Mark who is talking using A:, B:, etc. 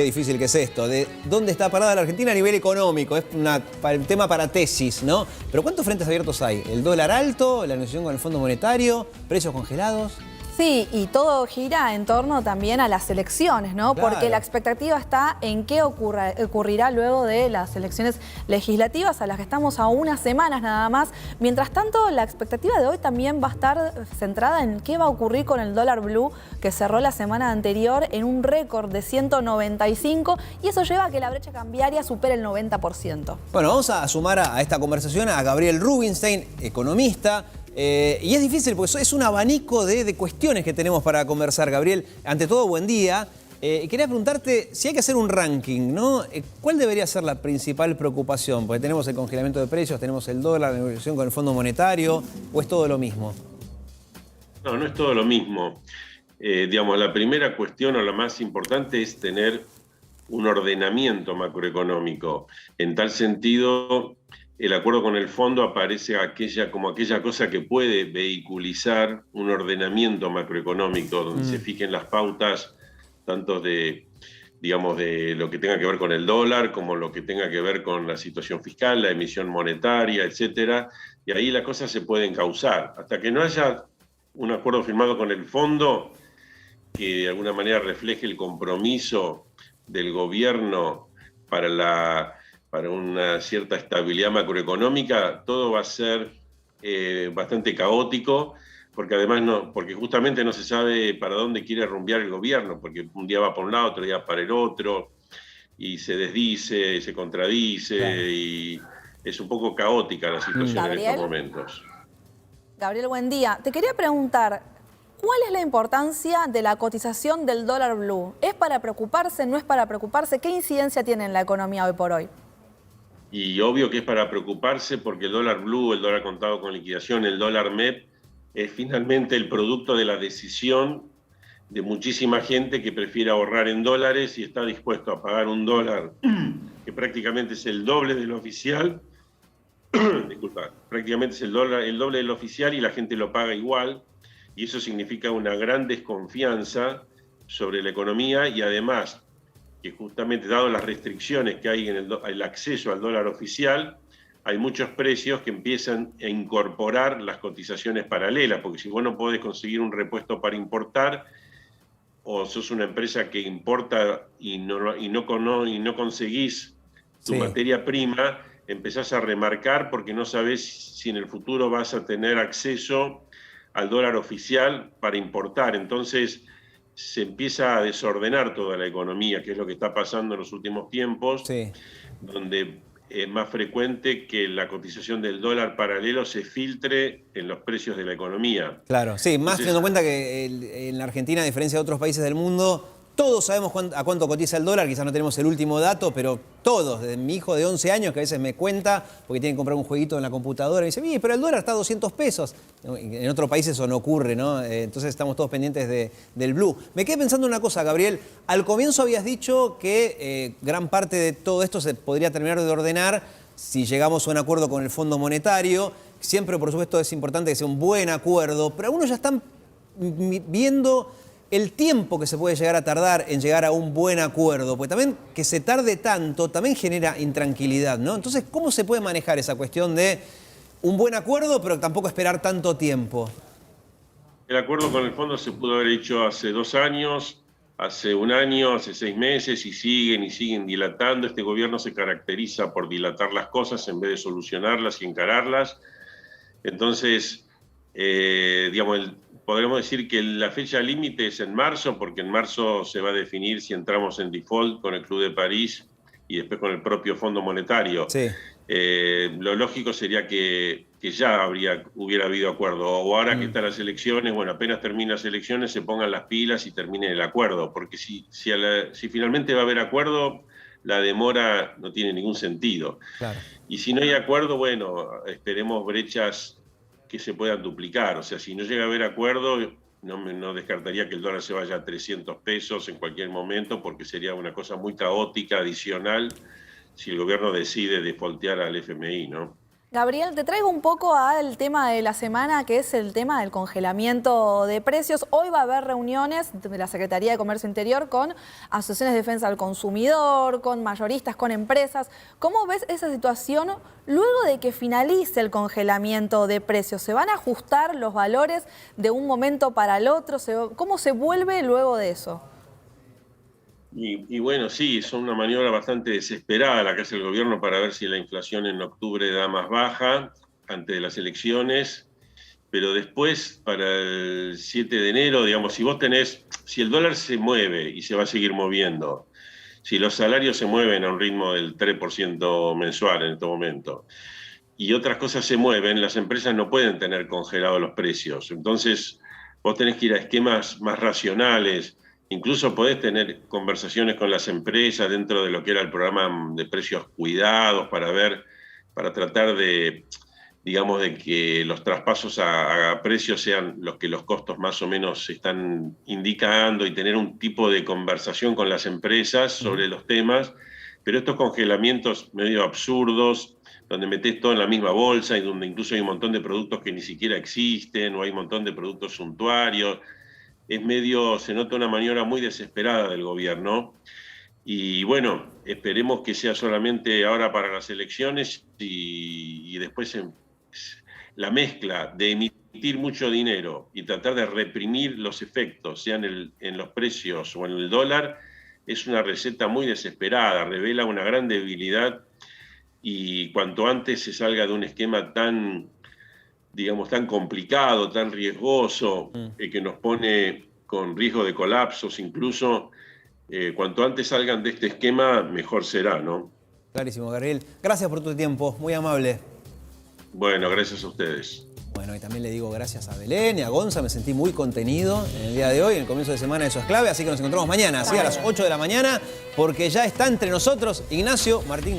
A: Qué difícil que es esto, de dónde está parada la Argentina a nivel económico, es un tema para tesis, ¿no? Pero ¿cuántos frentes abiertos hay? ¿El dólar alto, la negociación con el Fondo Monetario, precios congelados?
B: Sí, y todo gira en torno también a las elecciones, ¿no?
A: Claro.
B: Porque la expectativa está en qué ocurrirá luego de las elecciones legislativas, a las que estamos a unas semanas nada más. Mientras tanto, la expectativa de hoy también va a estar centrada en qué va a ocurrir con el dólar blue, que cerró la semana anterior en un récord de 195, y eso lleva a que la brecha cambiaria supere el 90%.
A: Bueno, vamos a sumar a esta conversación a Gabriel Rubinstein, economista. Y es difícil porque es un abanico de cuestiones que tenemos para conversar. Gabriel, ante todo, buen día. Quería preguntarte si hay que hacer un ranking, ¿no? ¿Cuál debería ser la principal preocupación? Porque tenemos el congelamiento de precios, tenemos el dólar, la negociación con el Fondo Monetario, ¿o es todo lo mismo?
C: No, no es todo lo mismo. Digamos, la primera cuestión o la más importante es tener un ordenamiento macroeconómico. En tal sentido, el acuerdo con el fondo aparece como aquella cosa que puede vehiculizar un ordenamiento macroeconómico donde se fijen las pautas tanto digamos, de lo que tenga que ver con el dólar como lo que tenga que ver con la situación fiscal, la emisión monetaria, etcétera. Y ahí las cosas se pueden causar. Hasta que no haya un acuerdo firmado con el fondo que de alguna manera refleje el compromiso del gobierno para una cierta estabilidad macroeconómica, todo va a ser bastante caótico, porque además porque justamente no se sabe para dónde quiere rumbear el gobierno, porque un día va para un lado, otro día para el otro, y se desdice, se contradice, claro. Y es un poco caótica la situación en estos momentos.
B: Gabriel, buen día. Te quería preguntar, ¿cuál es la importancia de la cotización del dólar blue? ¿Es para preocuparse? ¿No es para preocuparse? ¿Qué incidencia tiene en la economía hoy por hoy?
C: Y obvio que es para preocuparse porque el dólar blue, el dólar contado con liquidación, el dólar MEP, es finalmente el producto de la decisión de muchísima gente que prefiere ahorrar en dólares y está dispuesto a pagar un dólar que prácticamente es el doble del oficial. Disculpa, prácticamente es el doble del oficial y la gente lo paga igual. Y eso significa una gran desconfianza sobre la economía y además que justamente dado las restricciones que hay en el acceso al dólar oficial, hay muchos precios que empiezan a incorporar las cotizaciones paralelas, porque si vos no podés conseguir un repuesto para importar, o sos una empresa que importa y no conseguís tu materia prima, empezás a remarcar porque no sabés si en el futuro vas a tener acceso al dólar oficial para importar. Entonces se empieza a desordenar toda la economía, que es lo que está pasando en los últimos tiempos, donde es más frecuente que la cotización del dólar paralelo se filtre en los precios de la economía.
A: Claro, sí, más teniendo en cuenta que en la Argentina, a diferencia de otros países del mundo, todos sabemos a cuánto cotiza el dólar, quizás no tenemos el último dato, pero todos, desde mi hijo de 11 años, que a veces me cuenta, porque tiene que comprar un jueguito en la computadora, y dice, pero el dólar está a 200 pesos. En otros países eso no ocurre, ¿no? Entonces estamos todos pendientes del blue. Me quedé pensando una cosa, Gabriel. Al comienzo habías dicho que gran parte de todo esto se podría terminar de ordenar si llegamos a un acuerdo con el Fondo Monetario. Siempre, por supuesto, es importante que sea un buen acuerdo, pero algunos ya están viendo el tiempo que se puede llegar a tardar en llegar a un buen acuerdo, porque también que se tarde tanto también genera intranquilidad, ¿no? Entonces, ¿cómo se puede manejar esa cuestión de un buen acuerdo, pero tampoco esperar tanto tiempo?
C: El acuerdo con el fondo se pudo haber hecho hace 2 años, hace 1 año, hace 6 meses, y siguen dilatando. Este gobierno se caracteriza por dilatar las cosas en vez de solucionarlas y encararlas. Entonces, digamos, podremos decir que la fecha límite es en marzo, porque en marzo se va a definir si entramos en default con el Club de París y después con el propio Fondo Monetario.
A: Sí.
C: Lo lógico sería que ya hubiera habido acuerdo, o ahora que están las elecciones, bueno, apenas terminan las elecciones se pongan las pilas y termine el acuerdo, porque si finalmente va a haber acuerdo, la demora no tiene ningún sentido.
A: Claro.
C: Y si no hay acuerdo, bueno, esperemos brechas que se puedan duplicar. O sea, si no llega a haber acuerdo, no descartaría que el dólar se vaya a 300 pesos en cualquier momento, porque sería una cosa muy caótica, adicional, si el gobierno decide defaultear al FMI, ¿no?
B: Gabriel, te traigo un poco al tema de la semana, que es el tema del congelamiento de precios. Hoy va a haber reuniones de la Secretaría de Comercio Interior con asociaciones de defensa del consumidor, con mayoristas, con empresas. ¿Cómo ves esa situación luego de que finalice el congelamiento de precios? ¿Se van a ajustar los valores de un momento para el otro? ¿Cómo se vuelve luego de eso?
C: Y bueno, sí, son una maniobra bastante desesperada la que hace el gobierno para ver si la inflación en octubre da más baja antes de las elecciones, pero después, para el 7 de enero, digamos, si el dólar se mueve y se va a seguir moviendo, si los salarios se mueven a un ritmo del 3% mensual en este momento, y otras cosas se mueven, las empresas no pueden tener congelados los precios. Entonces, vos tenés que ir a esquemas más racionales. Incluso podés tener conversaciones con las empresas dentro de lo que era el programa de precios cuidados para tratar de, digamos, de que los traspasos a precios sean los que los costos más o menos se están indicando y tener un tipo de conversación con las empresas sobre los temas. Pero estos congelamientos medio absurdos, donde metés todo en la misma bolsa y donde incluso hay un montón de productos que ni siquiera existen o hay un montón de productos suntuarios, se nota una maniobra muy desesperada del gobierno. Y bueno, esperemos que sea solamente ahora para las elecciones y después la mezcla de emitir mucho dinero y tratar de reprimir los efectos, sean en los precios o en el dólar, es una receta muy desesperada, revela una gran debilidad y cuanto antes se salga de un esquema tan complicado, tan riesgoso, que nos pone con riesgo de colapsos incluso, cuanto antes salgan de este esquema, mejor será, ¿no?
A: Clarísimo, Gabriel. Gracias por tu tiempo, muy amable.
C: Bueno, gracias a ustedes.
A: Bueno, y también le digo gracias a Belén y a Gonza, me sentí muy contenido en el día de hoy, en el comienzo de semana, eso es clave, así que nos encontramos mañana, así a las 8 de la mañana, porque ya está entre nosotros Ignacio Martín.